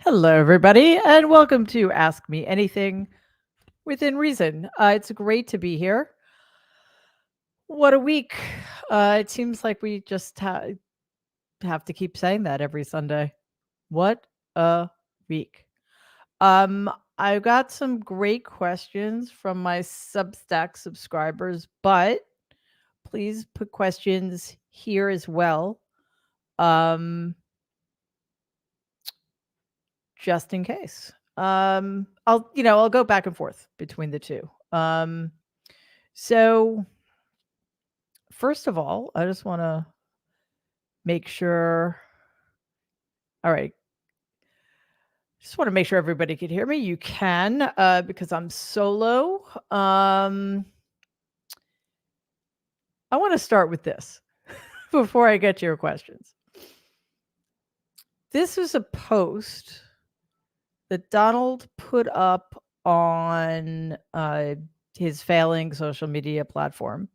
Hello, everybody, and welcome to Ask Me Anything Within Reason. It's great to be here. What a week. It seems like we just have to keep saying that every Sunday. What a week. I got some great questions from my Substack subscribers, but please put questions here as well. Just in case. I'll go back and forth between the two. So first of all, I just want to make sure. All right. Just want to make sure everybody can hear me. You can, because I'm solo. I want to start with this before I get to your questions. This was a post that Donald put up on his failing social media platform.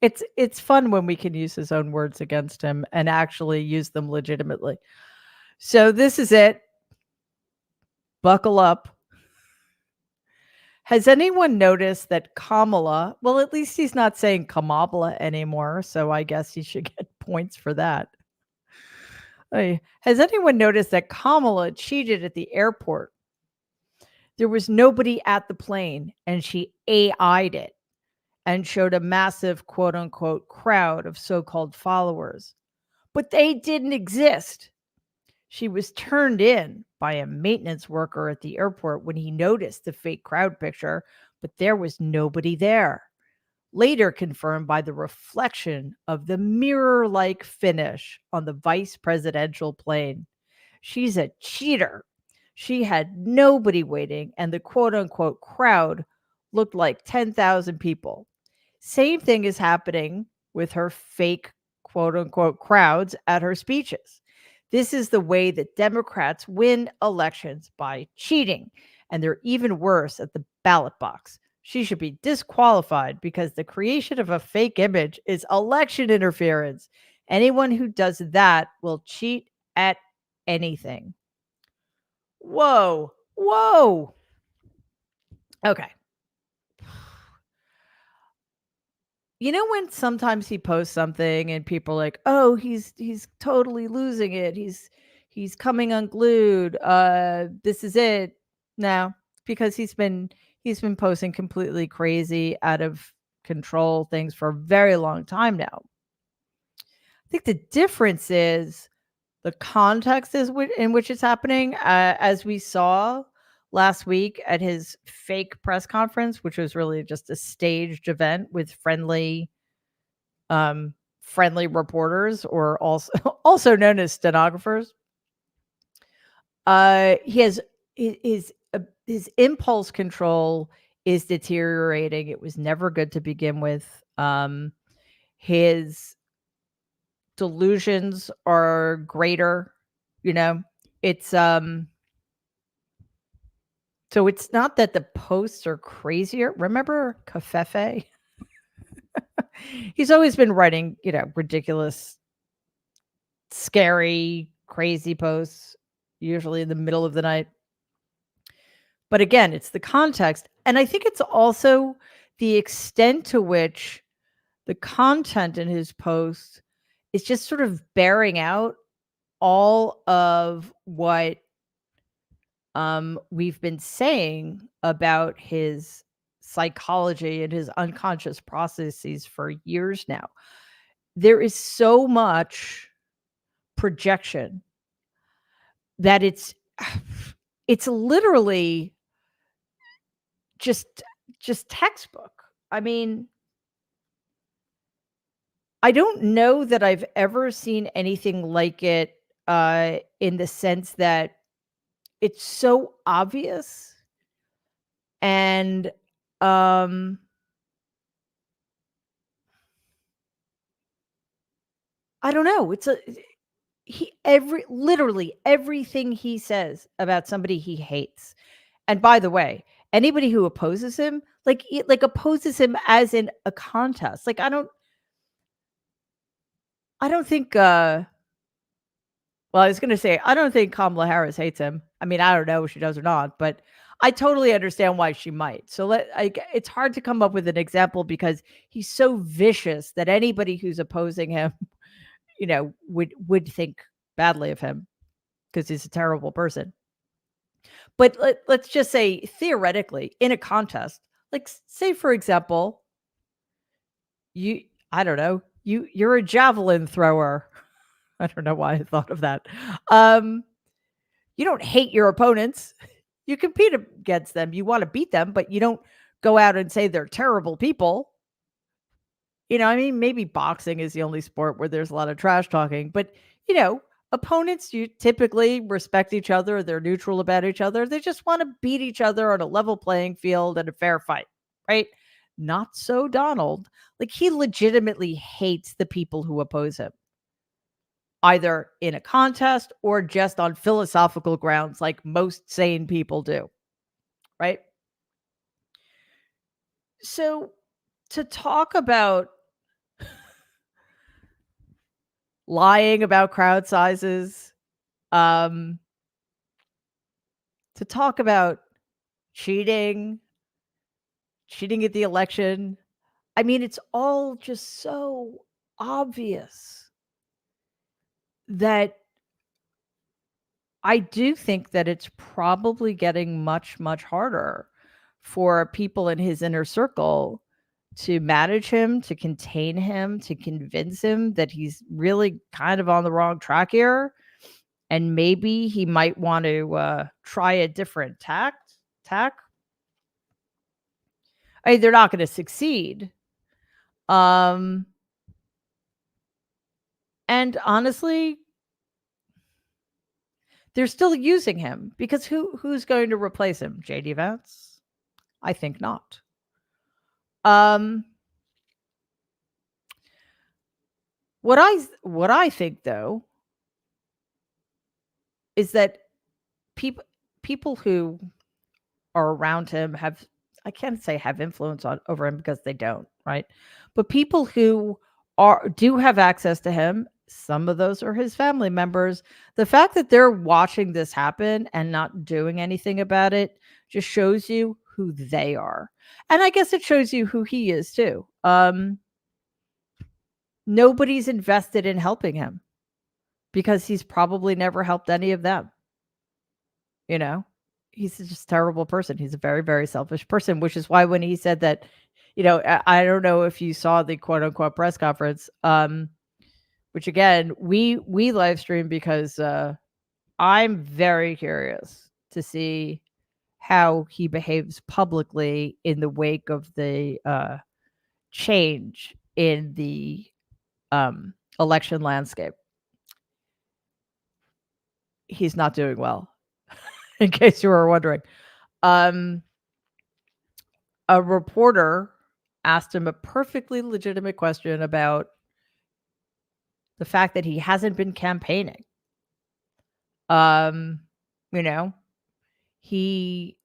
It's fun when we can use his own words against him and actually use them legitimately. So this is it. Buckle up. Has anyone noticed that Kamala, well, at least he's not saying Kamala anymore, so I guess he should get points for that. Has anyone noticed that Kamala cheated at the airport? There was nobody at the plane, and she AI'd it and showed a massive quote unquote crowd of so-called followers. But they didn't exist. She was turned in by a maintenance worker at the airport when he noticed the fake crowd picture, but there was nobody there. Later confirmed by the reflection of the mirror-like finish on the vice presidential plane. She's a cheater. She had nobody waiting, and the quote unquote crowd looked like 10,000 people. Same thing is happening with her fake quote unquote crowds at her speeches. This is the way that Democrats win elections, by cheating, and they're even worse at the ballot box. She should be disqualified because the creation of a fake image is election interference. Anyone who does that will cheat at anything. Whoa, whoa. Okay. You know when sometimes he posts something and people are like, "Oh, he's totally losing it. He's coming unglued. This is it." No, because he's been posting completely crazy, out of control things for a very long time now. I think the difference is the context is in which it's happening, as we saw last week at his fake press conference, which was really just a staged event with friendly reporters, or also also known as stenographers. He has his impulse control is deteriorating. It was never good to begin with. His delusions are greater, you know. It's so it's not that the posts are crazier. Remember Covfefe? He's always been writing, ridiculous, scary, crazy posts, usually in the middle of the night. But again, it's the context. And I think it's also the extent to which the content in his posts is just sort of bearing out all of what we've been saying about his psychology and his unconscious processes for years now. There is so much projection that it's literally just textbook. I mean, I don't know that I've ever seen anything like it, in the sense that it's so obvious, and I don't know. Literally everything he says about somebody he hates. And by the way, anybody who opposes him, opposes him as in a contest. Like I don't think well, I was going to say I don't think Kamala Harris hates him. I mean, I don't know if she does or not, but I totally understand why she might. So it's hard to come up with an example because he's so vicious that anybody who's opposing him, would think badly of him because he's a terrible person. But let's just say theoretically in a contest, like say for example, you I don't know, you're a javelin thrower. I don't know why I thought of that. Um, you don't hate your opponents. You compete against them. You want to beat them, but you don't go out and say they're terrible people. I mean, maybe boxing is the only sport where there's a lot of trash talking, but you know, opponents you typically respect each other, they're neutral about each other. They just want to beat each other on a level playing field and a fair fight, right? Not so Donald. Like he legitimately hates the people who oppose him, either in a contest or just on philosophical grounds like most sane people do, right? So to talk about lying about crowd sizes, um, to talk about cheating, cheating at the election. I mean, it's all just so obvious that I do think that it's probably getting much, much harder for people in his inner circle to manage him, to contain him, to convince him that he's really kind of on the wrong track here. And maybe he might want to try a different tack. I mean, they're not going to succeed. Um, and honestly, they're still using him because who's going to replace him? JD Vance? I think not. Um, what I think though is that people who are around him have, I can't say have influence over him because they don't, right? But people who do have access to him, some of those are his family members. The fact that they're watching this happen and not doing anything about it just shows you who they are. And I guess it shows you who he is too. Nobody's invested in helping him because he's probably never helped any of them, you know? He's just a terrible person. He's a very, very selfish person, which is why when he said that, I don't know if you saw the quote unquote press conference, which again, we live stream because I'm very curious to see how he behaves publicly in the wake of the change in the election landscape. He's not doing well, in case you were wondering. A reporter asked him a perfectly legitimate question about the fact that he hasn't been campaigning. Um, you know, he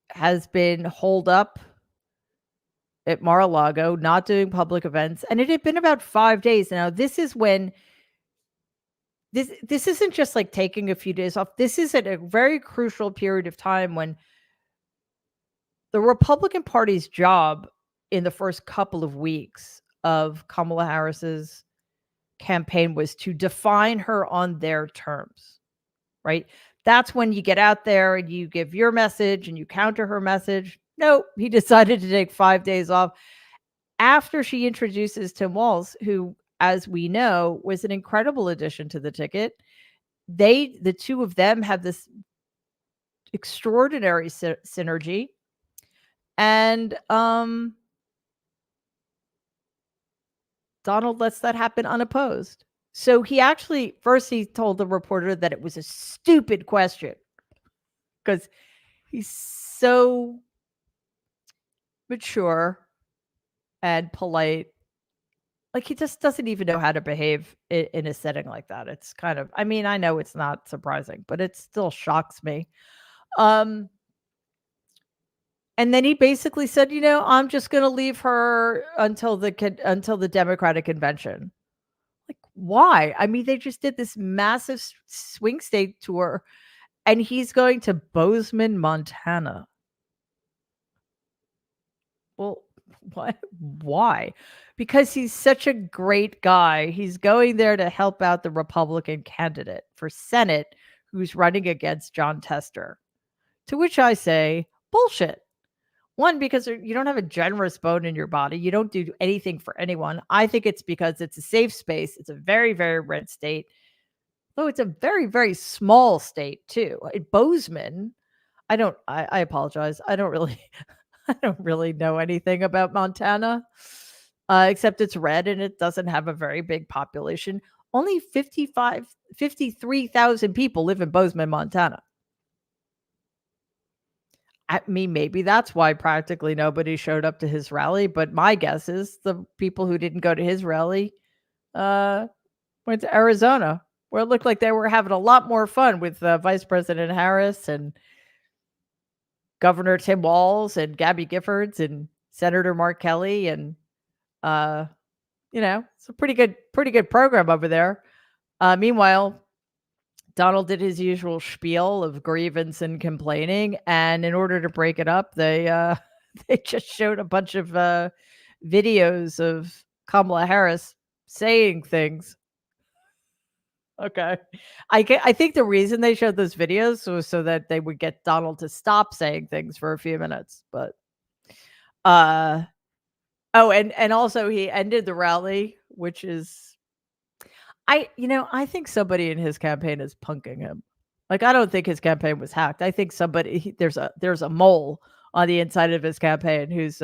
has been holed up at Mar-a-Lago, not doing public events, and it had been about 5 days. Now, this is when this isn't just like taking a few days off. This is at a very crucial period of time when the Republican Party's job in the first couple of weeks of Kamala Harris's campaign was to define her on their terms, right? That's when you get out there and you give your message and you counter her message. Nope, he decided to take 5 days off after she introduces Tim Walz, who, as we know, was an incredible addition to the ticket. The two of them have this extraordinary synergy. And Donald lets that happen unopposed. So he actually, first he told the reporter that it was a stupid question because he's so mature and polite. Like he just doesn't even know how to behave in a setting like that. It's kind of, I mean, I know it's not surprising, but it still shocks me. And then he basically said, I'm just going to leave her until the Democratic convention. Like, why? I mean, they just did this massive swing state tour and he's going to Bozeman, Montana. Well, what? Why? Because he's such a great guy. He's going there to help out the Republican candidate for Senate who's running against John Tester. To which I say, bullshit. One, because you don't have a generous bone in your body. You don't do anything for anyone. I think it's because it's a safe space. It's a very, very red state. Though it's a very, very small state too. Bozeman, I apologize. I don't really I don't really know anything about Montana, except it's red and it doesn't have a very big population. Only 53,000 people live in Bozeman, Montana. I mean, maybe that's why practically nobody showed up to his rally, but my guess is the people who didn't go to his rally uh, went to Arizona, where it looked like they were having a lot more fun with Vice President Harris and Governor Tim Walz and Gabby Giffords and Senator Mark Kelly, and uh, it's a pretty good program over there. Meanwhile, Donald did his usual spiel of grievance and complaining, and in order to break it up, they they just showed a bunch of videos of Kamala Harris saying things. Okay, I think the reason they showed those videos was so that they would get Donald to stop saying things for a few minutes. But uh oh, and also he ended the rally, which is I think somebody in his campaign is punking him. Like, I don't think his campaign was hacked. I think there's a mole on the inside of his campaign who's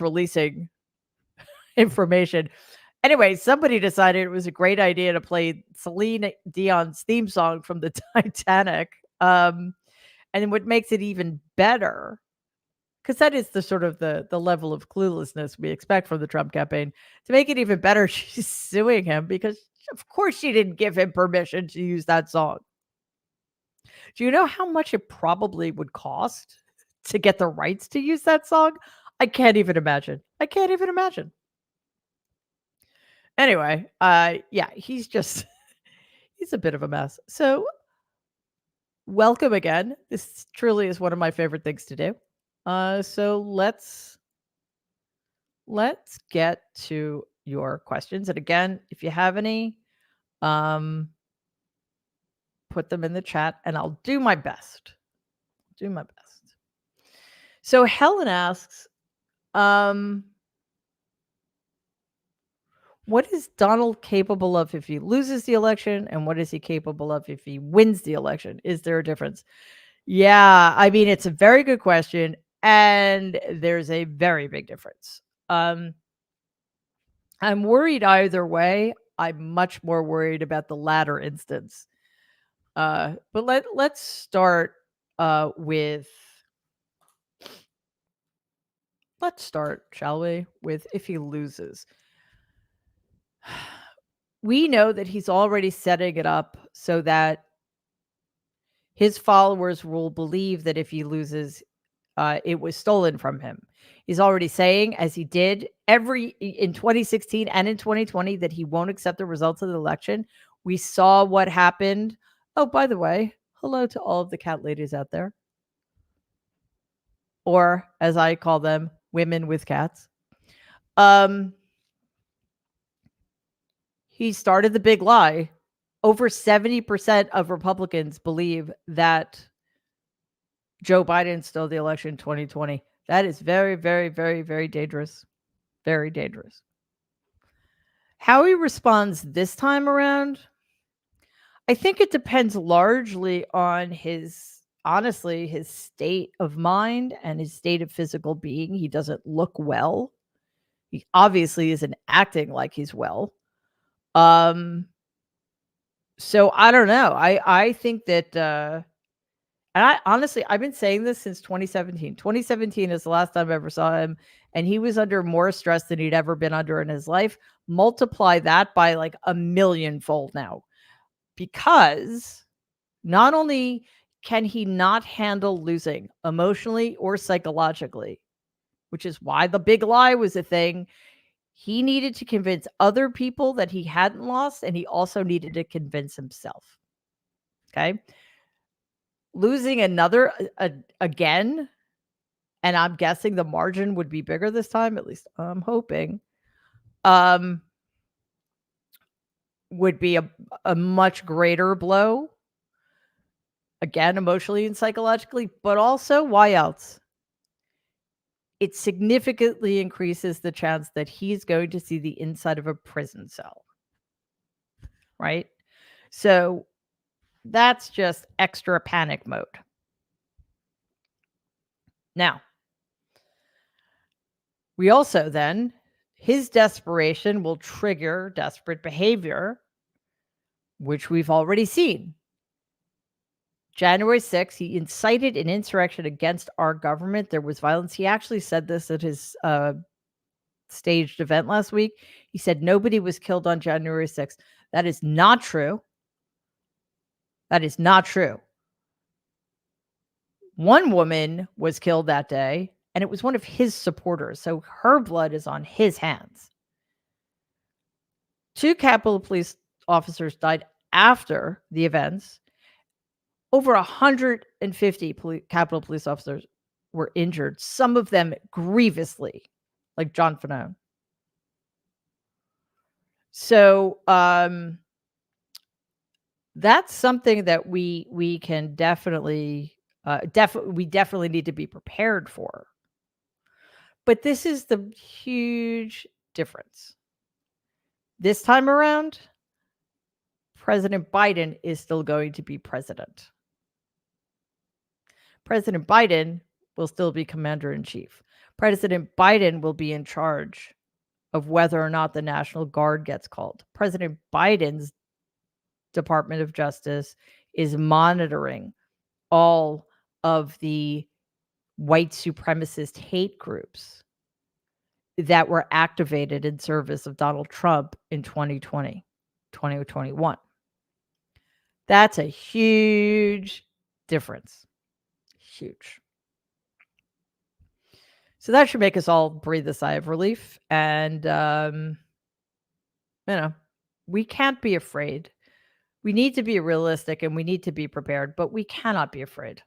releasing information. Anyway, somebody decided it was a great idea to play Celine Dion's theme song from the Titanic. And what makes it even better, because that is the sort of the level of cluelessness we expect from the Trump campaign. To make it even better, she's suing him because of course she didn't give him permission to use that song. Do you know how much it probably would cost to get the rights to use that song? I can't even imagine. I can't even imagine. Anyway, yeah, he's just he's a bit of a mess. So, welcome again. This truly is one of my favorite things to do. So let's get to your questions. And again, if you have any, put them in the chat and I'll do my best. Do my best. So Helen asks, what is Donald capable of if he loses the election? And what is he capable of if he wins the election? Is there a difference? Yeah, I mean, it's a very good question. And there's a very big difference. I'm worried either way. I'm much more worried about the latter instance. But let's start with shall we, with if he loses. We know that he's already setting it up so that his followers will believe that if he loses, it was stolen from him. He's already saying, as he did in 2016 and in 2020, that he won't accept the results of the election. We saw what happened. Oh, by the way, hello to all of the cat ladies out there, or as I call them, women with cats. He started the big lie. Over 70% of Republicans believe that Joe Biden stole the election in 2020. That is very, very, very, very dangerous. Very dangerous. How he responds this time around, I think it depends largely on his state of mind and his state of physical being. He doesn't look well. He obviously isn't acting like he's well. So I don't know. I think that and I've been saying this since 2017. 2017 is the last time I ever saw him, and he was under more stress than he'd ever been under in his life. Multiply that by like a millionfold now. Because not only can he not handle losing emotionally or psychologically, which is why the big lie was a thing. He needed to convince other people that he hadn't lost, and he also needed to convince himself. Okay. losing another again, and I'm guessing the margin would be bigger this time, at least I'm hoping, would be a much greater blow, again, emotionally and psychologically, but also, why else? It significantly increases the chance that he's going to see the inside of a prison cell, right? So that's just extra panic mode. Now, we also then, his desperation will trigger desperate behavior, which we've already seen. January 6th, he incited an insurrection against our government. There was violence. He actually said this at his staged event last week. He said nobody was killed on January 6th. That is not true. That is not true. One woman was killed that day, and it was one of his supporters. So her blood is on his hands. 2 Capitol Police officers died after the events. Over 150 Capitol Police officers were injured, some of them grievously, like John Fanone. So that's something that we can definitely need to be prepared for. But this is the huge difference. This time around, President Biden is still going to be president. President Biden will still be commander in chief. President Biden will be in charge of whether or not the National Guard gets called. President Biden's Department of Justice is monitoring all of the white supremacist hate groups that were activated in service of Donald Trump in 2020, 2021. That's a huge difference. Huge. So that should make us all breathe a sigh of relief. And, we can't be afraid. We need to be realistic and we need to be prepared, but we cannot be afraid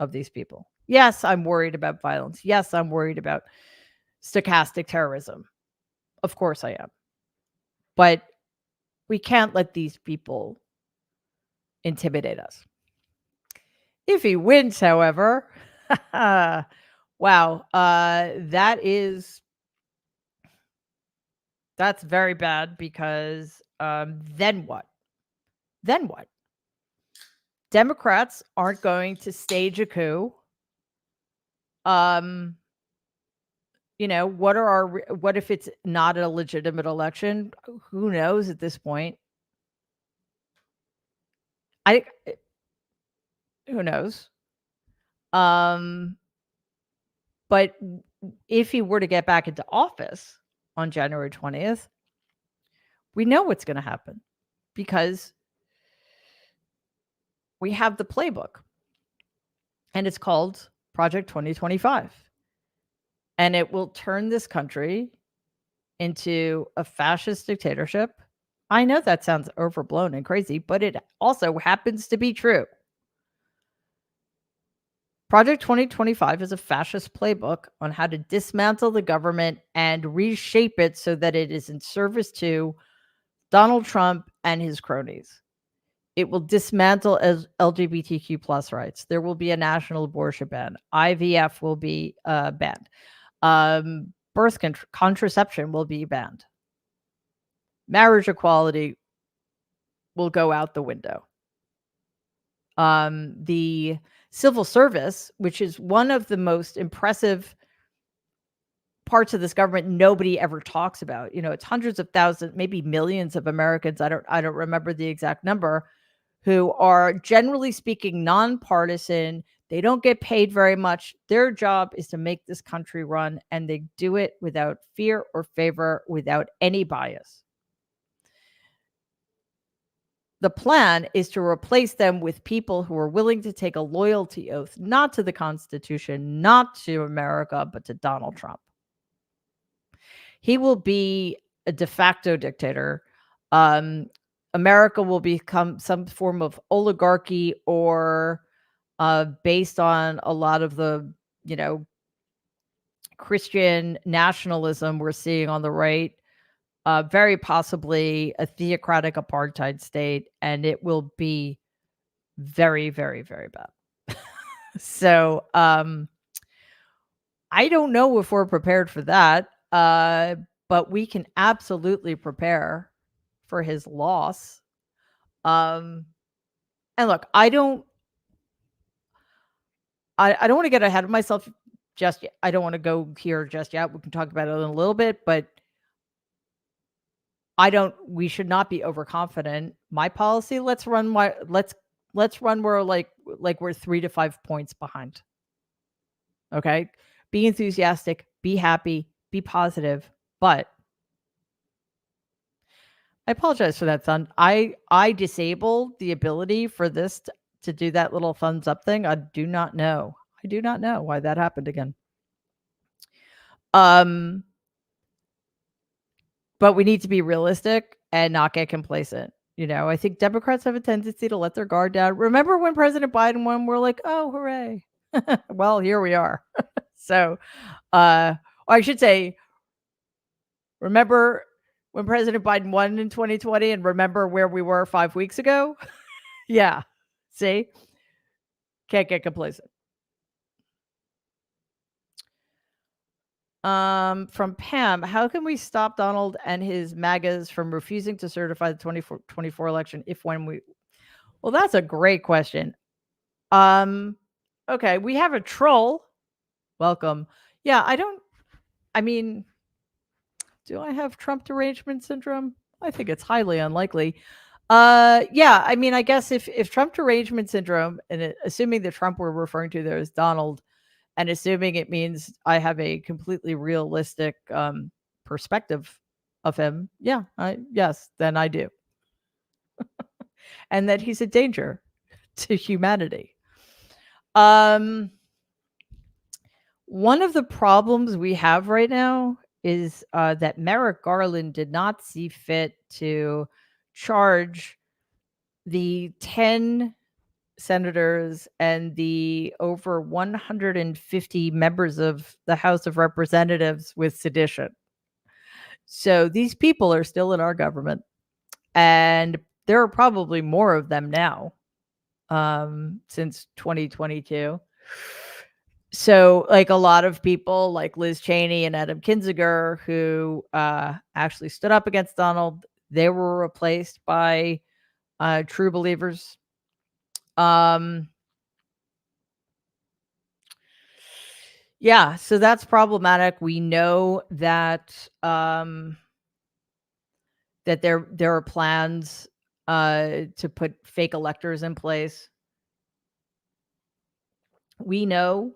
of these people. Yes, I'm worried about violence. Yes, I'm worried about stochastic terrorism. Of course I am. But we can't let these people intimidate us. If he wins, however, wow, that's very bad because then what? Then what? Democrats aren't going to stage a coup. What if it's not a legitimate election? Who knows at this point? Who knows? But if he were to get back into office on January 20th, we know what's going to happen because we have the playbook and it's called Project 2025. And it will turn this country into a fascist dictatorship. I know that sounds overblown and crazy, but it also happens to be true. Project 2025 is a fascist playbook on how to dismantle the government and reshape it so that it is in service to Donald Trump and his cronies. It will dismantle LGBTQ plus rights. There will be a national abortion ban. IVF will be banned. Birth contraception will be banned. Marriage equality will go out the window. The civil service, which is one of the most impressive parts of this government nobody ever talks about. It's hundreds of thousands, maybe millions of Americans, I don't remember the exact number, who are generally speaking nonpartisan. They don't get paid very much. Their job is to make this country run, and they do it without fear or favor, without any bias. The plan is to replace them with people who are willing to take a loyalty oath, not to the Constitution, not to America, but to Donald Trump. He will be a de facto dictator. America will become some form of oligarchy or based on a lot of the, Christian nationalism we're seeing on the right, very possibly a theocratic apartheid state, and it will be very, very, very bad. So, I don't know if we're prepared for that, but we can absolutely prepare for his loss. And look, I don't want to get ahead of myself just yet. I don't want to go here just yet. We can talk about it in a little bit, but we should not be overconfident. My policy, let's run where like we're 3 to 5 points behind. Okay? Be enthusiastic, be happy, be positive, but I apologize for that, son. I disabled the ability for this to do that little thumbs up thing. I do not know. I do not know why that happened again. But we need to be realistic and not get complacent. I think Democrats have a tendency to let their guard down. Remember when President Biden won, we're like, oh, hooray. Well, here we are. So, or I should say, remember when President Biden won in 2020 and remember where we were 5 weeks ago? Yeah. See? Can't get complacent. From Pam, how can we stop Donald and his MAGAs from refusing to certify the 2024 election well, that's a great question. Okay, we have a troll. Welcome. Yeah, do I have Trump derangement syndrome? I think it's highly unlikely. Yeah, I guess if Trump derangement syndrome, and assuming the Trump we're referring to there is Donald, and assuming it means I have a completely realistic perspective of him, yes, then I do. And that he's a danger to humanity. One of the problems we have right now is that Merrick Garland did not see fit to charge the 10 senators and the over 150 members of the House of Representatives with sedition. So these people are still in our government, and there are probably more of them now since 2022. So, like a lot of people like Liz Cheney and Adam Kinzinger who actually stood up against Donald, they were replaced by true believers. Yeah, so that's problematic. We know that that there are plans to put fake electors in place. We know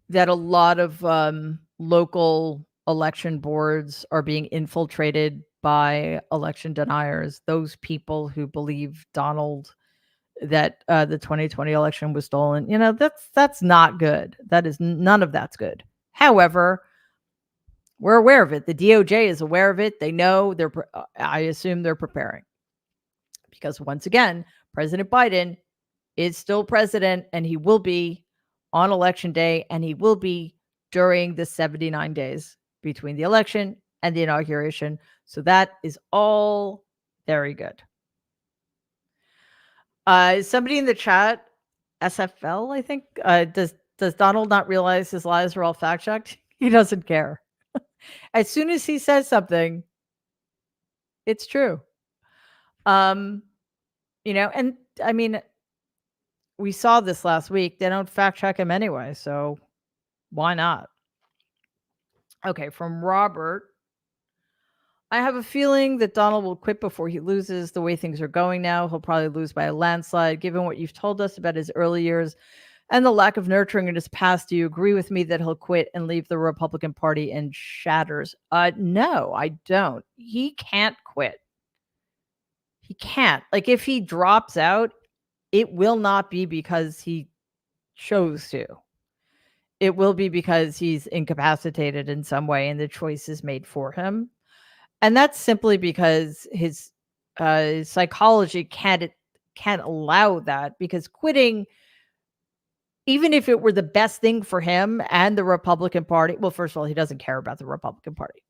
that a lot of local election boards are being infiltrated by election deniers, those people who believe Donald that the 2020 election was stolen. That's not good. None of that's good. However, we're aware of it. The DOJ is aware of it. They know I assume they're preparing, because once again, President Biden is still president, and he will be on election day, and he will be during the 79 days between the election and the inauguration. So that is all very good. Somebody in the chat, SFL, I think, does Donald not realize his lies are all fact checked? He doesn't care. As soon as he says something, it's true. And we saw this last week. They don't fact check him anyway, so why not? Okay, from Robert. I have a feeling that Donald will quit before he loses. The way things are going now, he'll probably lose by a landslide. Given what you've told us about his early years and the lack of nurturing in his past, do you agree with me that he'll quit and leave the Republican Party in shatters? No, I don't. He can't quit. He can't. Like, if he drops out, it will not be because he chose to. It will be because he's incapacitated in some way and the choice is made for him. And that's simply because his psychology can't can't allow that, because quitting, even if it were the best thing for him and the Republican Party, well, first of all, he doesn't care about the Republican Party.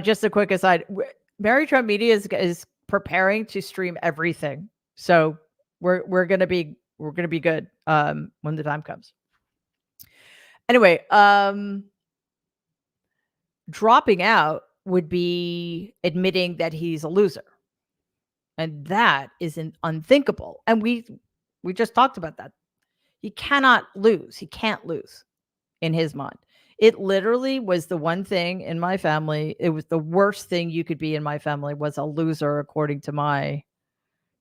Just a quick aside, Mary Trump Media is preparing to stream everything, so we're gonna be good when the time comes. Anyway, dropping out would be admitting that he's a loser, and that isn't unthinkable. And we just talked about that. He cannot lose. He can't lose in his mind. It literally was the one thing in my family. It was the worst thing you could be in my family, was a loser, according to my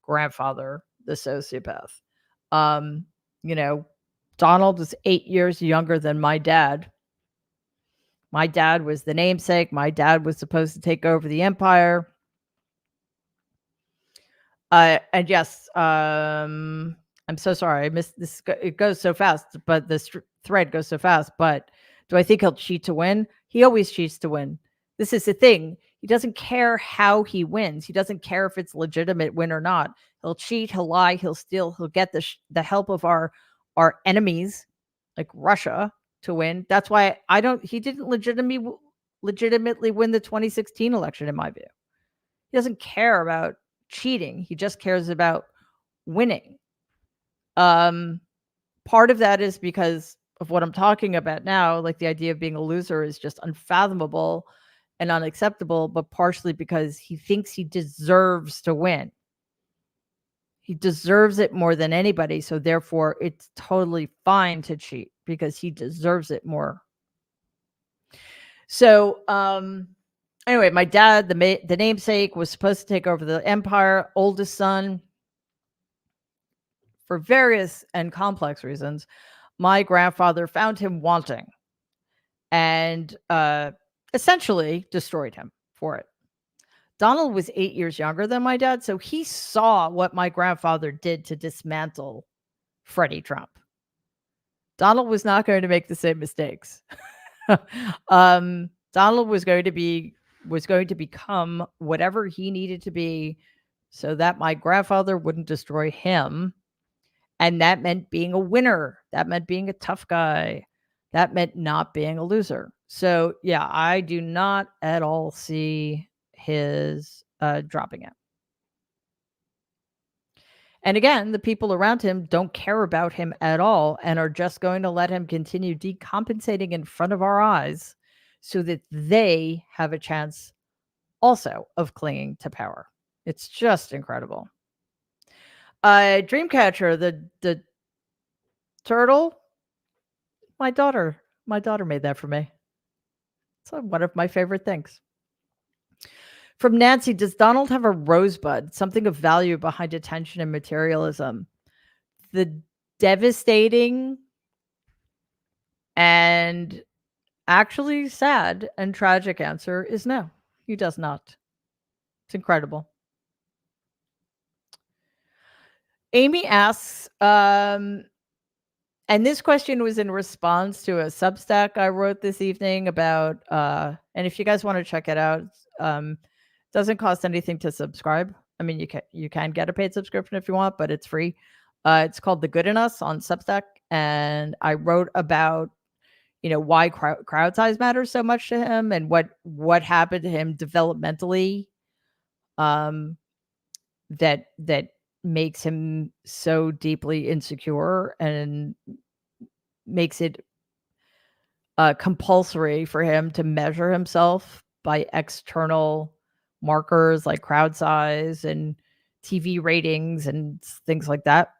grandfather, the sociopath. You know, Donald was 8 years younger than my dad. My dad was the namesake. My dad was supposed to take over the empire. And yes, I'm so sorry. I missed this. It goes so fast, but this thread goes so fast. But do I think he'll cheat to win? He always cheats to win. This is the thing. He doesn't care how he wins. He doesn't care if it's legitimate win or not. He'll cheat. He'll lie. He'll steal. He'll get the help of our enemies, like Russia, to win. That's why he didn't legitimately win the 2016 election, in my view. He doesn't care about cheating. He just cares about winning. Part of that is because of what I'm talking about now, like the idea of being a loser is just unfathomable and unacceptable, but partially because he thinks he deserves to win. He deserves it more than anybody, so therefore it's totally fine to cheat because he deserves it more. So, anyway, my dad, the namesake, was supposed to take over the empire, oldest son. For various and complex reasons, my grandfather found him wanting and essentially destroyed him for it. Donald was 8 years younger than my dad, so he saw what my grandfather did to dismantle Freddie Trump. Donald was not going to make the same mistakes. Donald was going to become whatever he needed to be so that my grandfather wouldn't destroy him. And that meant being a winner. That meant being a tough guy. That meant not being a loser. So, yeah, I do not at all see his dropping out. And again, the people around him don't care about him at all and are just going to let him continue decompensating in front of our eyes so that they have a chance also of clinging to power. It's just incredible. Dreamcatcher, the turtle. My daughter made that for me. It's one of my favorite things. From Nancy, does Donald have a rosebud, something of value behind attention and materialism? The devastating and actually sad and tragic answer is no, he does not. It's incredible. Amy asks, and this question was in response to a Substack I wrote this evening about, and if you guys want to check it out, doesn't cost anything to subscribe. I mean, you can get a paid subscription if you want, but it's free. It's called The Good in Us on Substack, and I wrote about, why crowd size matters so much to him and what happened to him developmentally, that makes him so deeply insecure and makes it compulsory for him to measure himself by external markers like crowd size and TV ratings and things like that.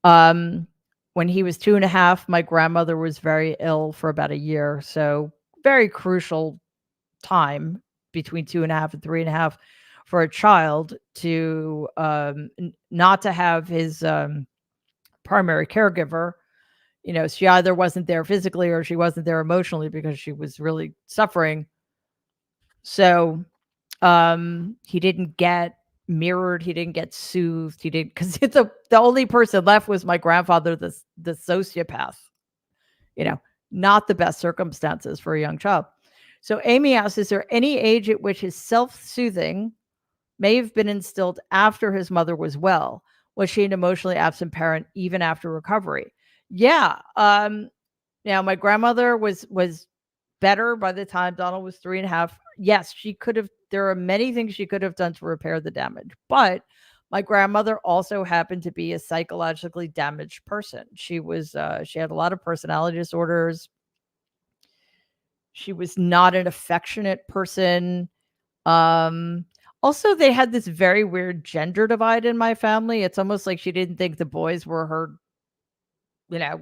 When he was 2.5, my grandmother was very ill for about a year. So very crucial time between 2.5 and 3.5 for a child to not to have his primary caregiver. She either wasn't there physically or she wasn't there emotionally because she was really suffering. So he didn't get mirrored. He didn't get soothed. He didn't, because the only person left was my grandfather, the sociopath. Not the best circumstances for a young child. So Amy asks, is there any age at which his self-soothing may have been instilled after his mother was well. Was she an emotionally absent parent even after recovery? Yeah. Now my grandmother was better by the time Donald was 3.5. Yes, she could have. There are many things she could have done to repair the damage, but my grandmother also happened to be a psychologically damaged person. She had a lot of personality disorders. She was not an affectionate person. Um, Also, they had this very weird gender divide in my family. It's almost like she didn't think the boys were her, you know,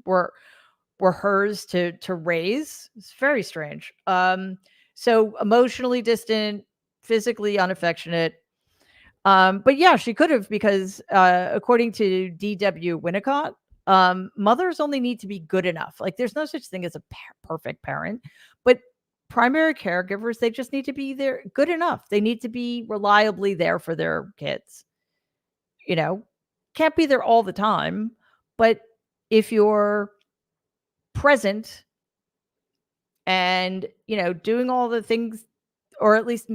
were hers to raise. It's very strange. So emotionally distant, physically unaffectionate. But yeah, she could have because according to D.W. Winnicott, mothers only need to be good enough. Like there's no such thing as a perfect parent, but primary caregivers, they just need to be there good enough. They need to be reliably there for their kids. You know, can't be there all the time, but if you're present and, doing all the things or at least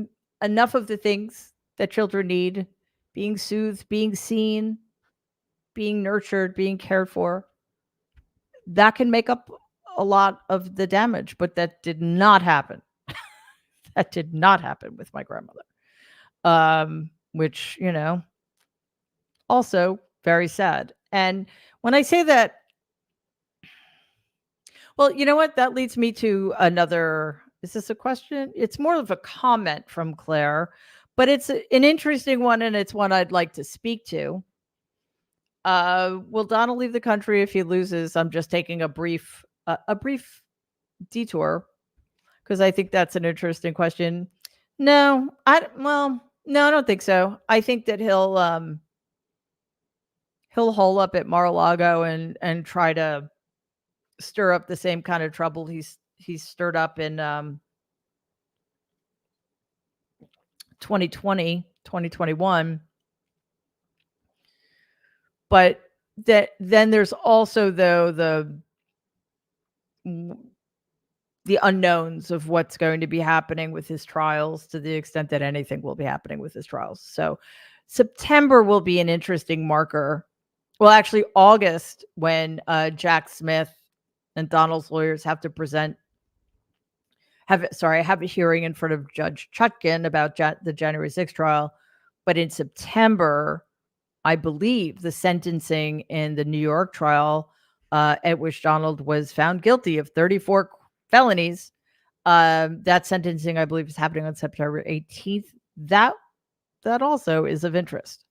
enough of the things that children need, being soothed, being seen, being nurtured, being cared for, that can make up a lot of the damage, but that did not happen. That did not happen with my grandmother. Which, also very sad. And when I say that, well, you know what? That leads me to another. Is this a question? It's more of a comment from Claire, but it's an interesting one, and it's one I'd like to speak to. Will Donald leave the country if he loses? I'm just taking a brief detour because I think that's an interesting question. No, no, I don't think so. I think that he'll hole up at Mar-a-Lago and try to stir up the same kind of trouble he's stirred up in 2020, 2021. But then there's also though the unknowns of what's going to be happening with his trials to the extent that anything will be happening with his trials. So September will be an interesting marker. Well, actually August when Jack Smith and Donald's lawyers have to have a hearing in front of Judge Chutkin about the January 6th trial. But in September, I believe the sentencing in the New York trial, at which Donald was found guilty of 34 felonies, that sentencing, I believe, is happening on September 18th. That also is of interest.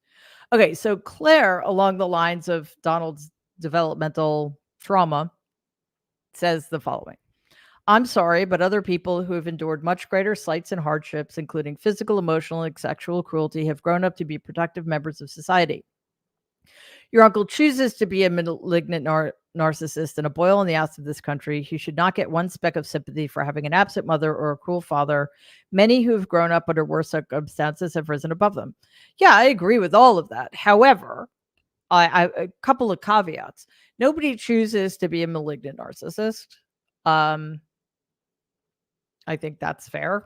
Okay, so Claire, along the lines of Donald's developmental trauma, says the following. I'm sorry, but other people who have endured much greater slights and hardships, including physical, emotional, and sexual cruelty, have grown up to be productive members of society. Your uncle chooses to be a malignant narcissist and a boil on the ass of this country. He should not get one speck of sympathy for having an absent mother or a cruel father. Many who have grown up under worse circumstances have risen above them. Yeah, I agree with all of that. However, a couple of caveats. Nobody chooses to be a malignant narcissist. I think that's fair.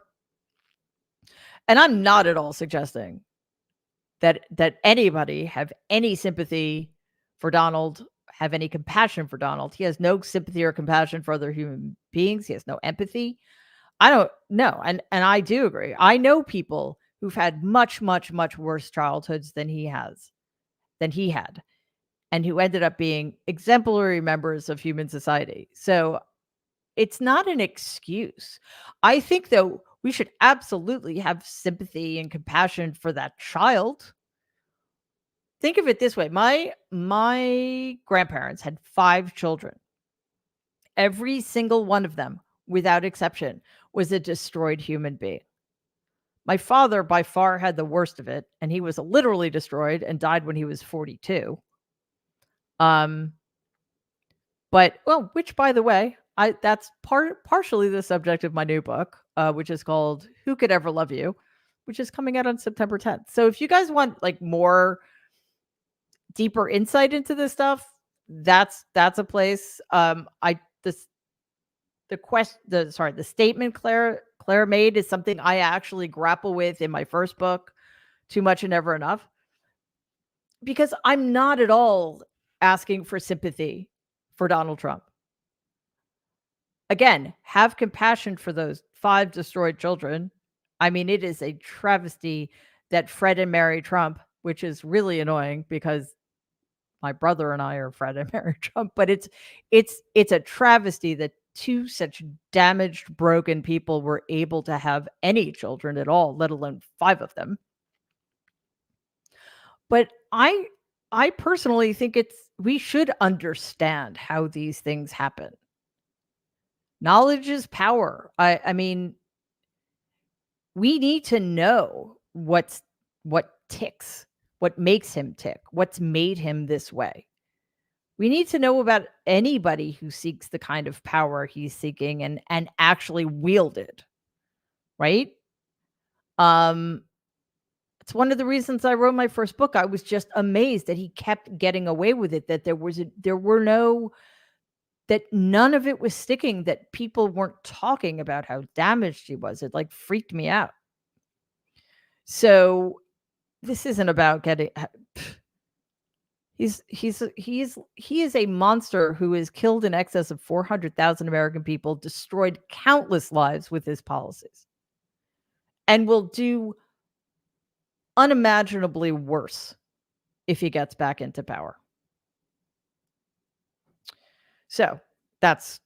And I'm not at all suggesting that anybody have any sympathy for Donald, have any compassion for Donald. He has no sympathy or compassion for other human beings. He has no empathy. I don't know. And I do agree. I know people who've had much, much, much worse childhoods than he had, and who ended up being exemplary members of human society. So it's not an excuse. I think, though, we should absolutely have sympathy and compassion for that child. Think of it this way. My grandparents had 5 children. Every single one of them, without exception, was a destroyed human being. My father by far had the worst of it, and he was literally destroyed and died when he was 42. But which, by the way, that's partially the subject of my new book, which is called Who Could Ever Love You, which is coming out on September 10th. So if you guys want like more deeper insight into this stuff, that's a place. The statement Claire made is something I actually grapple with in my first book, too much and never enough, because I'm not at all asking for sympathy for Donald Trump. Again, have compassion for those 5 destroyed children. I mean, it is a travesty that Fred and Mary Trump, which is really annoying because my brother and I are Fred and Mary Trump, but it's a travesty that 2 such damaged, broken people were able to have any children at all, let alone 5 of them. But I personally think we should understand how these things happen. Knowledge is power. I mean, we need to know what ticks, what makes him tick, what's made him this way. We need to know about anybody who seeks the kind of power he's seeking and actually wield it, right? Um, it's one of the reasons I wrote my first book. I was just amazed that he kept getting away with it, that that none of it was sticking, that people weren't talking about how damaged he was. It like freaked me out. So this isn't about getting he is a monster who has killed in excess of 400,000 American people, destroyed countless lives with his policies, and will do unimaginably worse if he gets back into power. So that's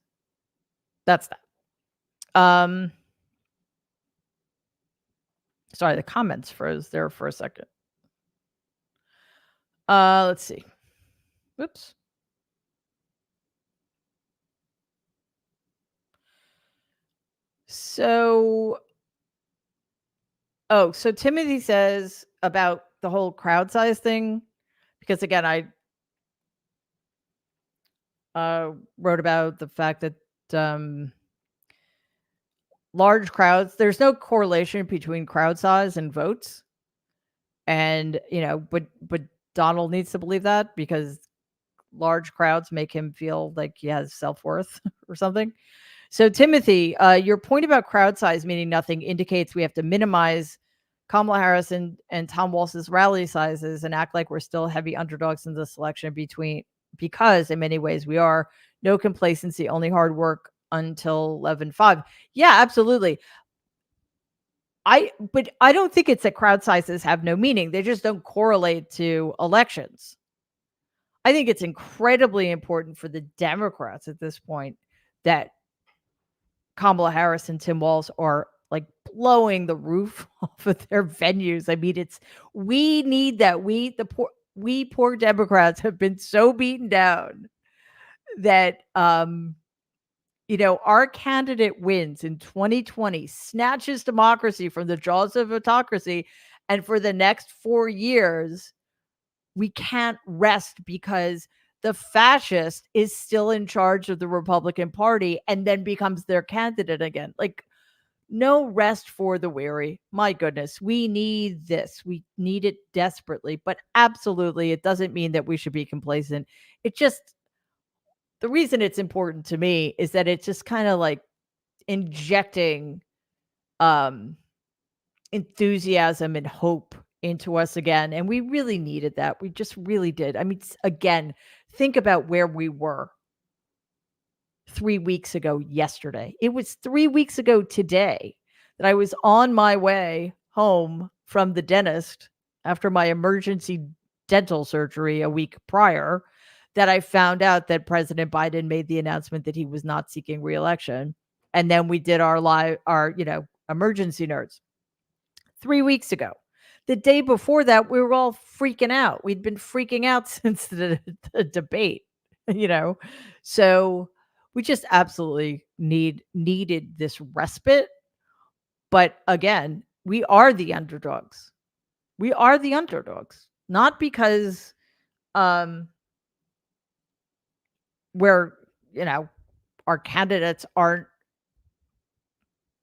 that. Sorry, the comments froze there for a second. Let's see. Whoops. So Timothy says about the whole crowd size thing, because again, I wrote about the fact that large crowds, there's no correlation between crowd size and votes. And, but Donald needs to believe that because large crowds make him feel like he has self-worth or something. So Timothy, your point about crowd size meaning nothing indicates we have to minimize Kamala Harris and Tom Walsh's rally sizes and act like we're still heavy underdogs in this election because in many ways we are. No complacency, only hard work until 11-5. Yeah, absolutely. But I don't think it's that crowd sizes have no meaning. They just don't correlate to elections. I think it's incredibly important for the Democrats at this point that Kamala Harris and Tim Walz are like blowing the roof off of their venues. I mean, we need that. We poor Democrats have been so beaten down that our candidate wins in 2020, snatches democracy from the jaws of autocracy, and for the next 4 years, we can't rest because the fascist is still in charge of the Republican Party and then becomes their candidate again. Like, no rest for the weary. My goodness, we need this. We need it desperately, but absolutely, it doesn't mean that we should be complacent. The reason it's important to me is that it's just kind of like injecting enthusiasm and hope into us again, and we really needed that. We just really did. I mean, again, think about where we were 3 weeks ago yesterday. It was 3 weeks ago today that I was on my way home from the dentist after my emergency dental surgery a week prior, that I found out that President Biden made the announcement that he was not seeking re-election. And then we did our emergency nerds 3 weeks ago. The day before that, we were all freaking out. We'd been freaking out since the debate, So we just absolutely needed this respite. But again, we are the underdogs. We are the underdogs, not because we're, our candidates are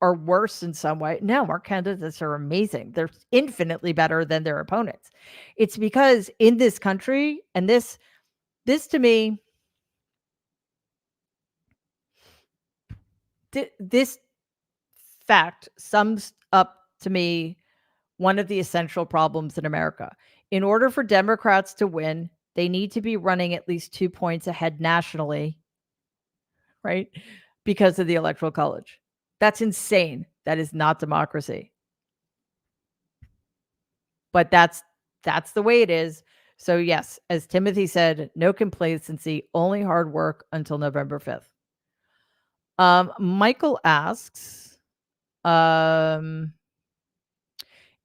worse in some way. No, our candidates are amazing. They're infinitely better than their opponents. It's because in this country, and this to me, this fact sums up to me one of the essential problems in America. In order for Democrats to win, they need to be running at least 2 points ahead nationally, right? Because of the Electoral College. That's insane. That is not democracy. But that's the way it is. So yes, as Timothy said, no complacency, only hard work until November 5th. Michael asks,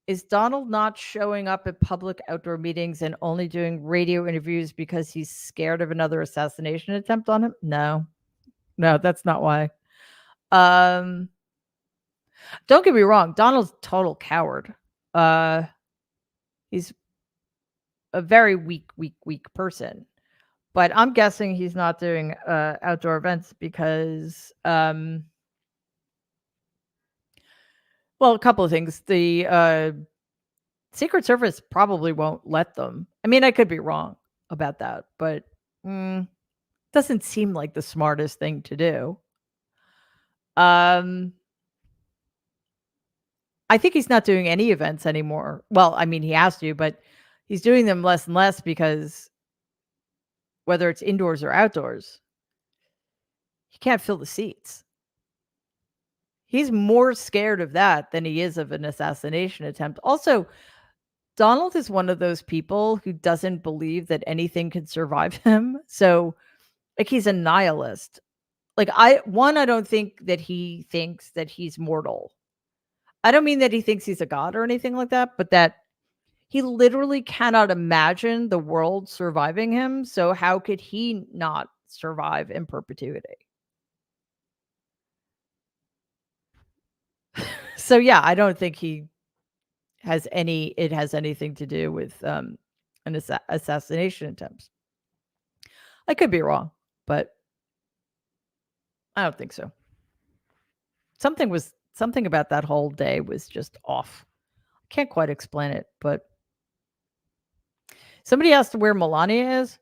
is Donald not showing up at public outdoor meetings and only doing radio interviews because he's scared of another assassination attempt on him? No, that's not why. Don't get me wrong. Donald's a total coward. He's a very weak person. But I'm guessing he's not doing outdoor events because, well, a couple of things. The Secret Service probably won't let them. I mean, I could be wrong about that, but doesn't seem like the smartest thing to do. I think he's not doing any events anymore. Well, I mean, he has to, but he's doing them less and less because whether it's indoors or outdoors, he can't fill the seats. He's more scared of that than he is of an assassination attempt. Also, Donald is one of those people who doesn't believe that anything can survive him. So, like, he's a nihilist. Like, I don't think that he thinks that he's mortal. I don't mean that he thinks he's a god or anything like that, but that he literally cannot imagine the world surviving him. So how could he not survive in perpetuity? So yeah, I don't think it has anything to do with an assassination attempt. I could be wrong, but I don't think so. Something about that whole day was just off. I can't quite explain it, but somebody asked where Melania is.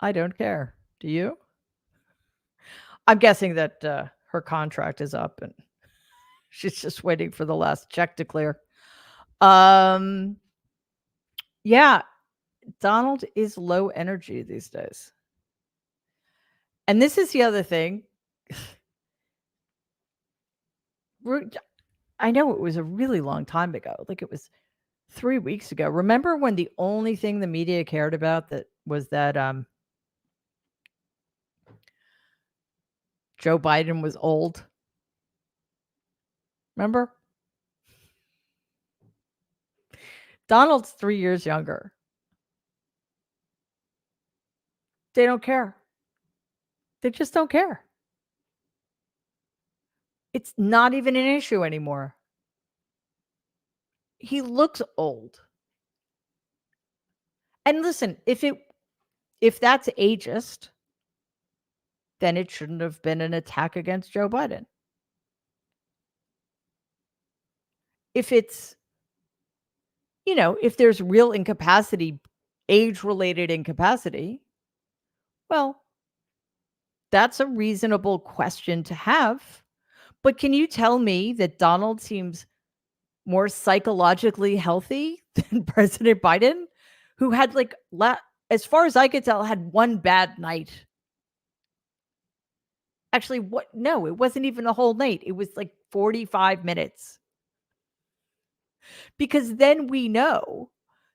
I don't care. Do you? I'm guessing that her contract is up and she's just waiting for the last check to clear. Yeah, Donald is low energy these days. And this is the other thing. I know it was a really long time ago. Like it was 3 weeks ago. Remember when the only thing the media cared about that was that Joe Biden was old? Remember? Donald's 3 years younger. They don't care. They just don't care. It's not even an issue anymore. He looks old. And listen, if that's ageist, then it shouldn't have been an attack against Joe Biden. If it's, if there's real incapacity, age-related incapacity, well, that's a reasonable question to have. But can you tell me that Donald seems more psychologically healthy than President Biden, who had as far as I could tell, had one bad night? Actually, no, it wasn't even a whole night. It was like 45 minutes. Because then we know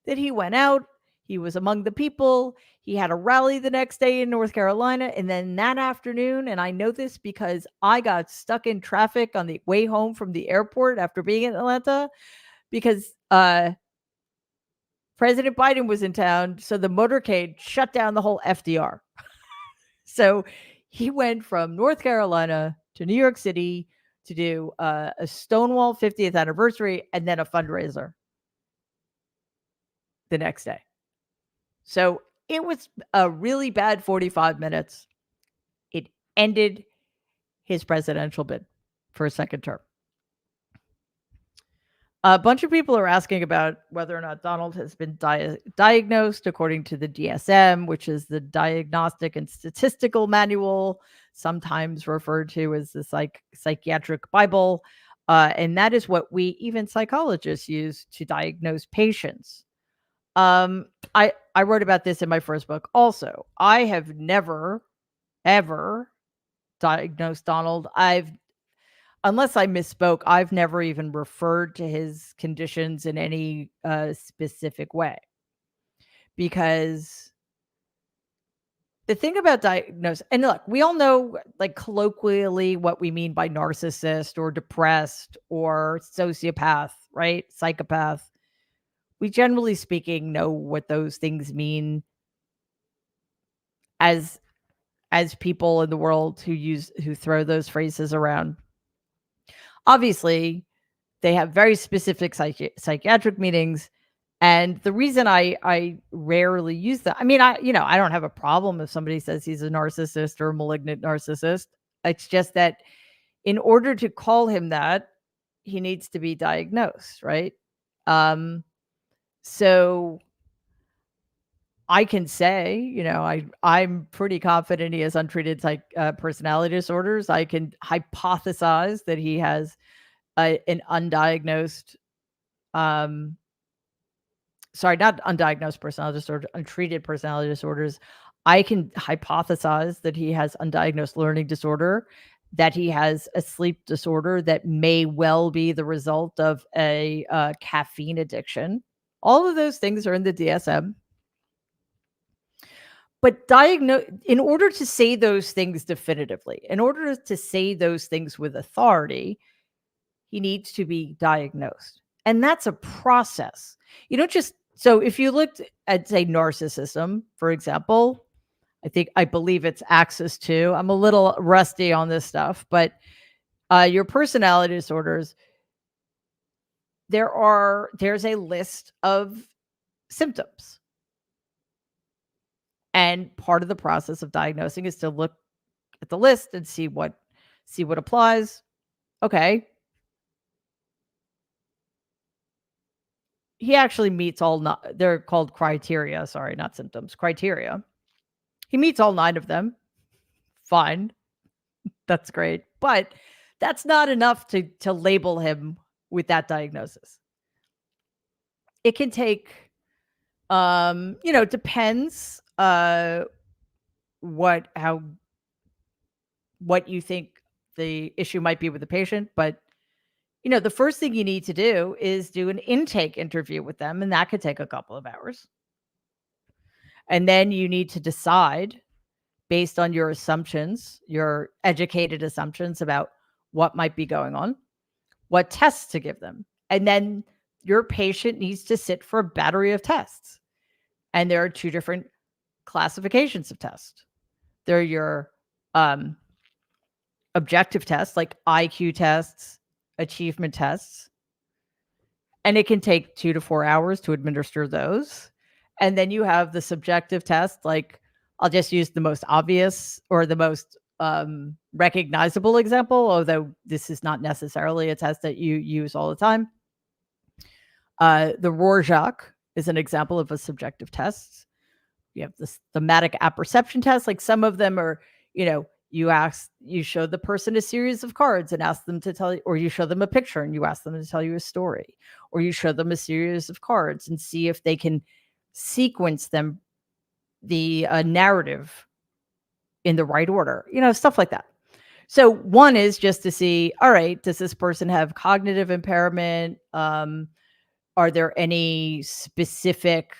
that he went out, he was among the people, he had a rally the next day in North Carolina, and then that afternoon, and I know this because I got stuck in traffic on the way home from the airport after being in Atlanta, because President Biden was in town, so the motorcade shut down the whole FDR. So he went from North Carolina to New York City to do a Stonewall 50th anniversary and then a fundraiser the next day. So it was a really bad 45 minutes. It ended his presidential bid for a second term. A bunch of people are asking about whether or not Donald has been diagnosed according to the DSM, which is the Diagnostic and Statistical Manual, sometimes referred to as the psychiatric Bible. And that is what we, even psychologists, use to diagnose patients. Um, I wrote about this in my first book also. I have never, ever diagnosed Donald. Unless I misspoke, I've never even referred to his conditions in any specific way, because the thing about diagnose, and look, we all know, like, colloquially what we mean by narcissist or depressed or sociopath, right? Psychopath. We generally speaking know what those things mean as people in the world who throw those phrases around. Obviously, they have very specific psychiatric meanings. And the reason I rarely use that, I mean, I don't have a problem if somebody says he's a narcissist or a malignant narcissist. It's just that in order to call him that, he needs to be diagnosed, right? Um, so I can say, I'm pretty confident he has untreated personality disorders. I can hypothesize that he has an undiagnosed, um, sorry, not undiagnosed personality disorder, untreated personality disorders. I can hypothesize that he has undiagnosed learning disorder, that he has a sleep disorder that may well be the result of a caffeine addiction. All of those things are in the DSM. But in order to say those things definitively, in order to say those things with authority, he needs to be diagnosed. And that's a process. You don't just, so if you looked at, say, narcissism, for example, I believe it's Axis 2. I'm a little rusty on this stuff, but your personality disorders, there's a list of symptoms. And part of the process of diagnosing is to look at the list and see what applies. Okay. He actually meets they're called criteria, sorry, not symptoms, criteria. He meets all 9 of them. Fine. That's great. But that's not enough to label him with that diagnosis. It can take, it depends what you think the issue might be with the patient, but the first thing you need to do is do an intake interview with them, and that could take a couple of hours. And then you need to decide, based on your assumptions, your educated assumptions about what might be going on, what tests to give them. And then your patient needs to sit for a battery of tests. And there are 2 different classifications of tests. There are your objective tests, like IQ tests, achievement tests. And it can take 2 to 4 hours to administer those. And then you have the subjective test, like, I'll just use the most obvious or the most recognizable example, although this is not necessarily a test that you use all the time. The Rorschach is an example of a subjective test. You have the thematic apperception test. Like, some of them are, you show the person a series of cards and ask them to tell you, or you show them a picture and you ask them to tell you a story, or you show them a series of cards and see if they can sequence them, the narrative, in the right order, stuff like that. So one is just to see, all right, does this person have cognitive impairment? Are there any specific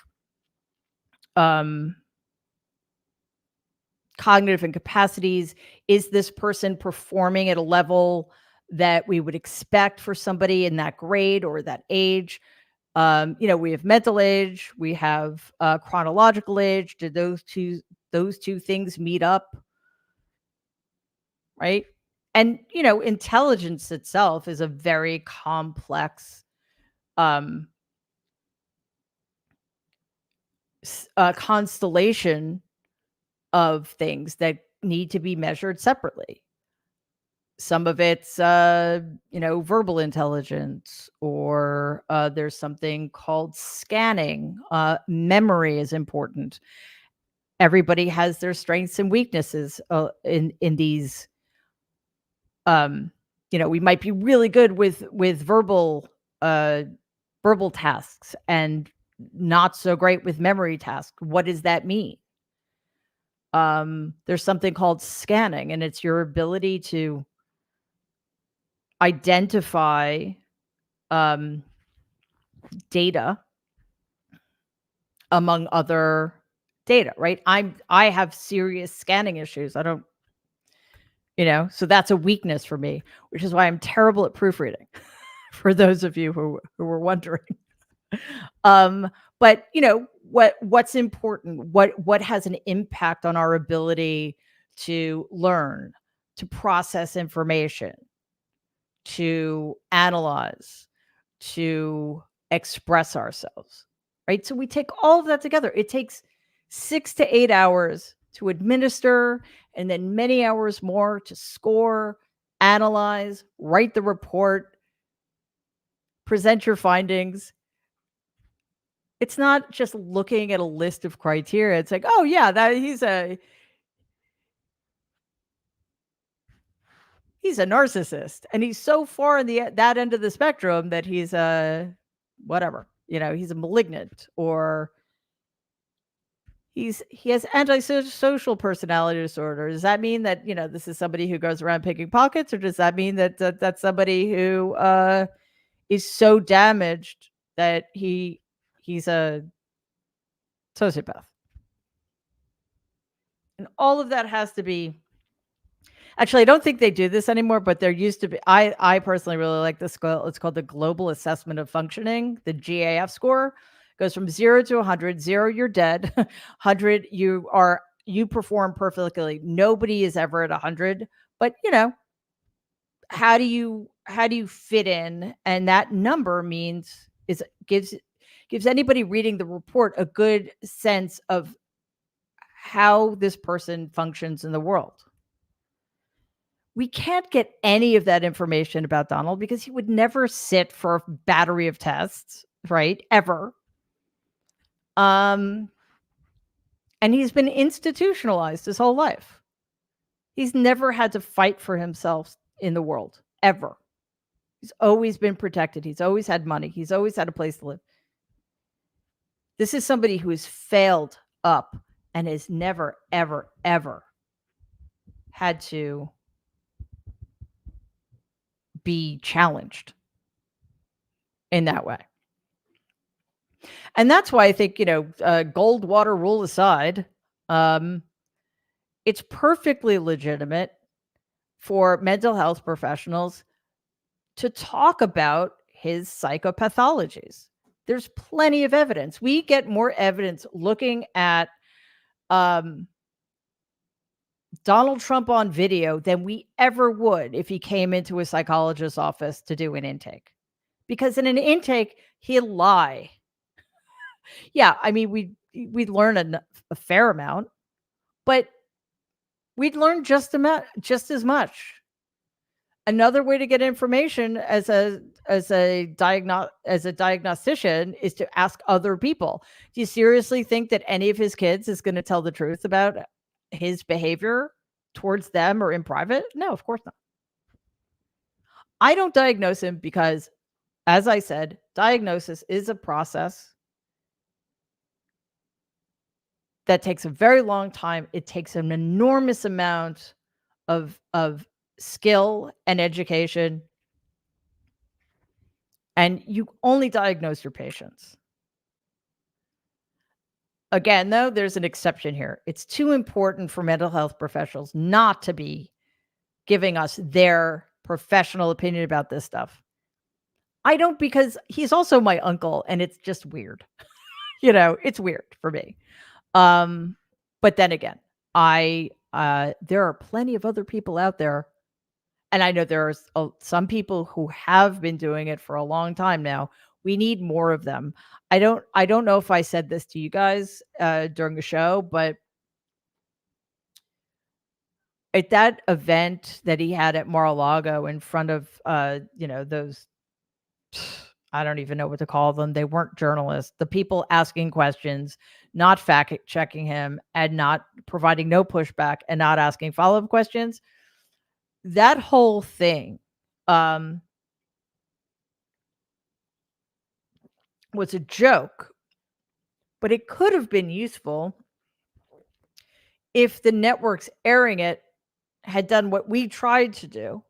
cognitive incapacities? Is this person performing at a level that we would expect for somebody in that grade or that age? We have mental age, we have chronological age. Did those two things meet up? Right? And intelligence itself is a very complex constellation of things that need to be measured separately. Some of it's verbal intelligence, or there's something called scanning. Memory is important. Everybody has their strengths and weaknesses in these we might be really good with verbal tasks and not so great with memory tasks. What does that mean? There's something called scanning, and it's your ability to identify data among other data, right? I have serious scanning issues. I don't, so that's a weakness for me, which is why I'm terrible at proofreading. For those of you who were wondering. But what's important, what has an impact on our ability to learn, to process information, to analyze, to express ourselves, right? So we take all of that together. It takes 6 to 8 hours to administer, and then many hours more to score, analyze, write the report, present your findings. It's not just looking at a list of criteria. It's like, oh yeah, that he's a narcissist, and he's so far in that end of the spectrum that he's a whatever, he's a malignant, or he has antisocial personality disorder. Does that mean that this is somebody who goes around picking pockets, or does that mean that that's somebody who is so damaged that he's a sociopath? And all of that has to be. Actually, I don't think they do this anymore, but there used to be. I personally really like this scale. It's called the Global Assessment of Functioning, the GAF score. It goes from 0 to 100. 0, you're dead. 100, you perform perfectly. Nobody is ever at 100. But how do you fit in? And that number gives anybody reading the report a good sense of how this person functions in the world. We can't get any of that information about Donald because he would never sit for a battery of tests, right? Ever. And he's been institutionalized his whole life. He's never had to fight for himself in the world, ever. He's always been protected. He's always had money. He's always had a place to live. This is somebody who has failed up and has never, ever, ever had to be challenged in that way. And that's why I think, gold water rule aside, it's perfectly legitimate for mental health professionals to talk about his psychopathologies. There's plenty of evidence. We get more evidence looking at Donald Trump on video than we ever would if he came into a psychologist's office to do an intake. Because in an intake, he'll lie. Yeah, I mean, we'd learn a fair amount, but we'd learn just as much. Another way to get information as a diagnostician is to ask other people. Do you seriously think that any of his kids is going to tell the truth about his behavior towards them or in private? No, of course not. I don't diagnose him because, as I said, diagnosis is a process that takes a very long time. It takes an enormous amount of skill and education. And you only diagnose your patients. Again, though, there's an exception here. It's too important for mental health professionals not to be giving us their professional opinion about this stuff. I don't, because he's also my uncle, and it's just weird. It's weird for me. But then again, there are plenty of other people out there, and I know there are some people who have been doing it for a long time now. We need more of them. I don't know if I said this to you guys during the show, but at that event that he had at Mar-a-Lago in front of those, I don't even know what to call them. They weren't journalists. The people asking questions, not fact checking him, and not providing no pushback, and not asking follow-up questions. That whole thing um, was a joke, but it could have been useful if the networks airing it had done what we tried to do.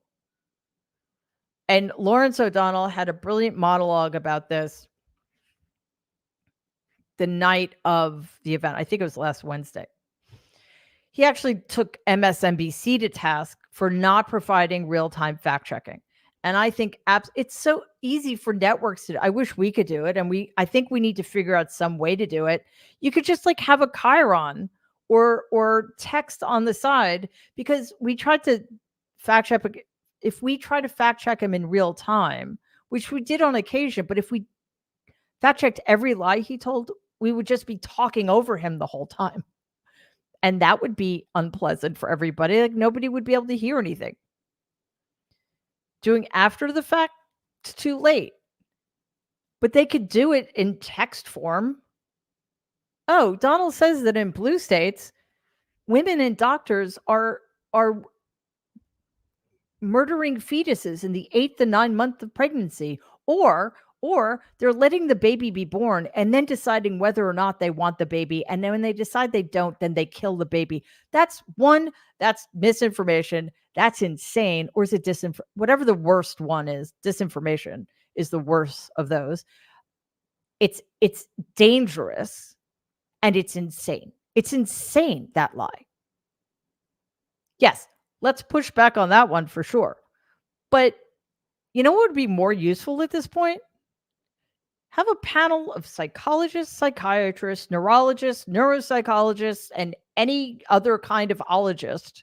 And Lawrence O'Donnell had a brilliant monologue about this the night of the event. I think it was last Wednesday. He actually took MSNBC to task for not providing real-time fact checking. And I think it's so easy for networks to. I wish we could do it, and I think we need to figure out some way to do it. You could just like have a chyron or text on the side, because we tried to fact check. If we try to fact check him in real time, which we did on occasion, but if we fact checked every lie he told, we would just be talking over him the whole time. And that would be unpleasant for everybody. Like, nobody would be able to hear anything. Doing after the fact, it's too late. But they could do it in text form. Oh, Donald says that in blue states, women and doctors are murdering fetuses in the 8th to 9th month of pregnancy, or they're letting the baby be born and then deciding whether or not they want the baby, and then when they decide they don't, then they kill the baby. That's misinformation. That's insane. Or is it whatever the worst one is? Disinformation is the worst of those. It's dangerous and it's insane. It's insane, that lie. Yes, let's push back on that one for sure. But you know what would be more useful at this point? Have a panel of psychologists, psychiatrists, neurologists, neuropsychologists, and any other kind of ologist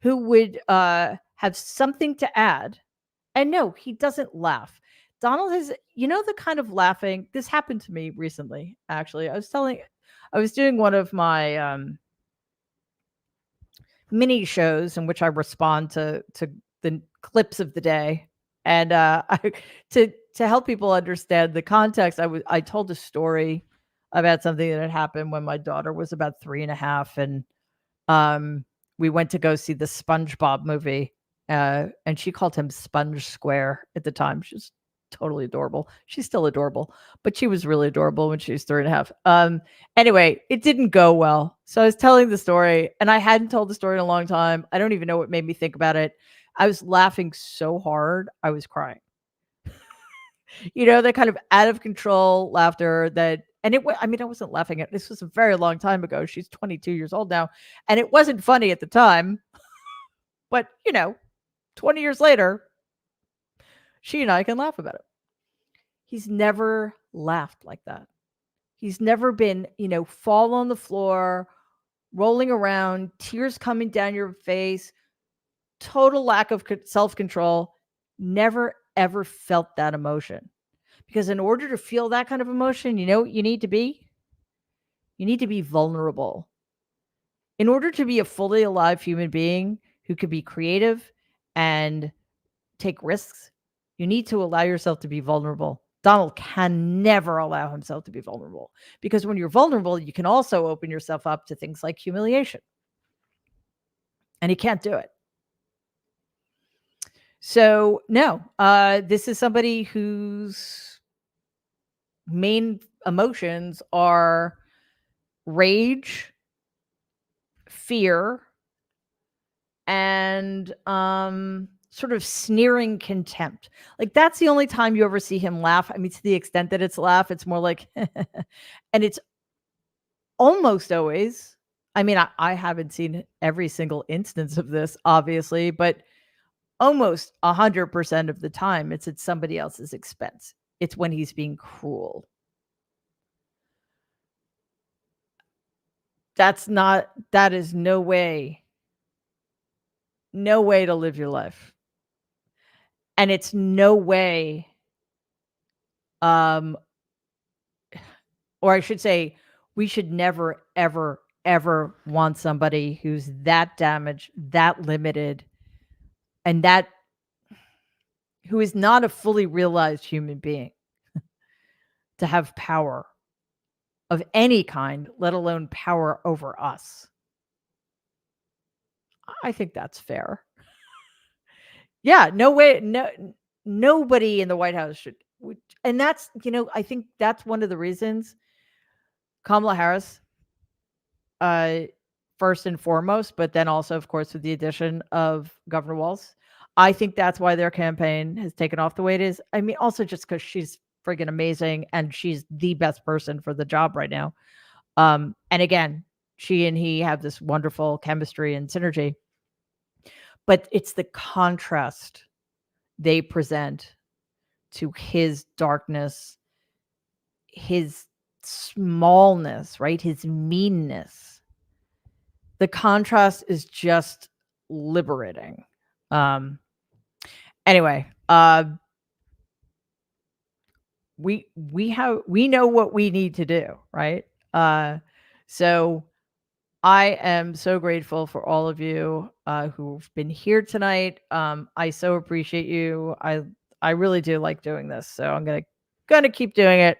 who would have something to add. And no, he doesn't laugh. Donald has, the kind of laughing. This happened to me recently, actually. I was doing one of my mini shows in which I respond to the clips of the day. And to help people understand the context, I told a story about something that had happened when my daughter was about 3.5, and we went to go see the SpongeBob movie, and she called him Sponge Square at the time. She was totally adorable. She's still adorable, but she was really adorable when she was 3.5. Anyway, it didn't go well. So I was telling the story, and I hadn't told the story in a long time. I don't even know what made me think about it. I was laughing so hard, I was crying. That kind of out of control laughter that, and I wasn't laughing at, this was a very long time ago. She's 22 years old now, and it wasn't funny at the time, but 20 years later, she and I can laugh about it. He's never laughed like that. He's never been, fall on the floor, rolling around, tears coming down your face, total lack of self-control. Never, ever felt that emotion. Because in order to feel that kind of emotion, you know what you need to be? You need to be vulnerable. In order to be a fully alive human being who can be creative and take risks, you need to allow yourself to be vulnerable. Donald can never allow himself to be vulnerable, because when you're vulnerable, you can also open yourself up to things like humiliation. And he can't do it. So, no, this is somebody whose main emotions are rage, fear, and sort of sneering contempt. Like, that's the only time you ever see him laugh. I mean, to the extent that it's laugh, it's more like, and it's almost always, I haven't seen every single instance of this, obviously, but almost 100% of the time, it's at somebody else's expense. It's when he's being cruel. That is no way to live your life. And it's no way, or I should say, we should never, ever, ever want somebody who's that damaged, that limited, and who is not a fully realized human being to have power of any kind, let alone power over us. I think that's fair. Yeah, no way, nobody in the White House should. And that's, I think that's one of the reasons Kamala Harris, uh, first and foremost, but then also, of course, with the addition of Governor Walz. I think that's why their campaign has taken off the way it is. I mean, also just because she's friggin' amazing and she's the best person for the job right now. And again, she and he have this wonderful chemistry and synergy, but it's the contrast they present to his darkness, his smallness, right? His meanness. The contrast is just liberating. Um anyway, we know what we need to do, right? So I am so grateful for all of you who've been here tonight. I so appreciate you. I really do like doing this, so I'm gonna keep doing it.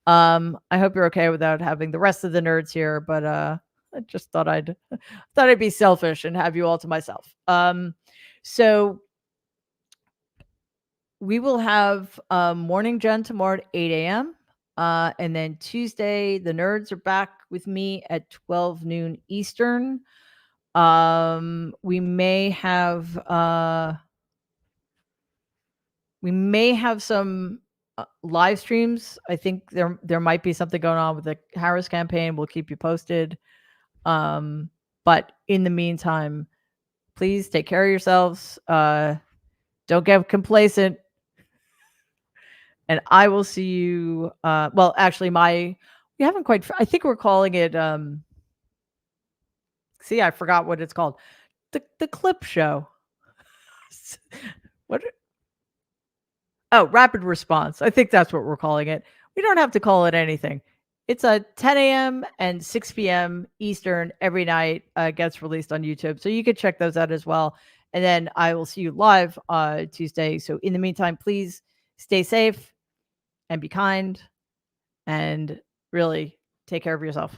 I hope you're okay without having the rest of the nerds here, but I just thought I'd be selfish and have you all to myself. So we will have Morning Gen tomorrow at 8 a.m. And then Tuesday, the nerds are back with me at 12 noon Eastern. We may have some live streams. I think there might be something going on with the Harris campaign. We'll keep you posted. But in the meantime, please take care of yourselves. Don't get complacent. And I will see you. Well, actually, we haven't quite. I think we're calling it. See, I forgot what it's called. The clip show. What? Oh, rapid response. I think that's what we're calling it. We don't have to call it anything. It's a 10 a.m. and 6 p.m. Eastern every night. Gets released on YouTube, so you can check those out as well. And then I will see you live Tuesday. So in the meantime, please stay safe and be kind, and really take care of yourself.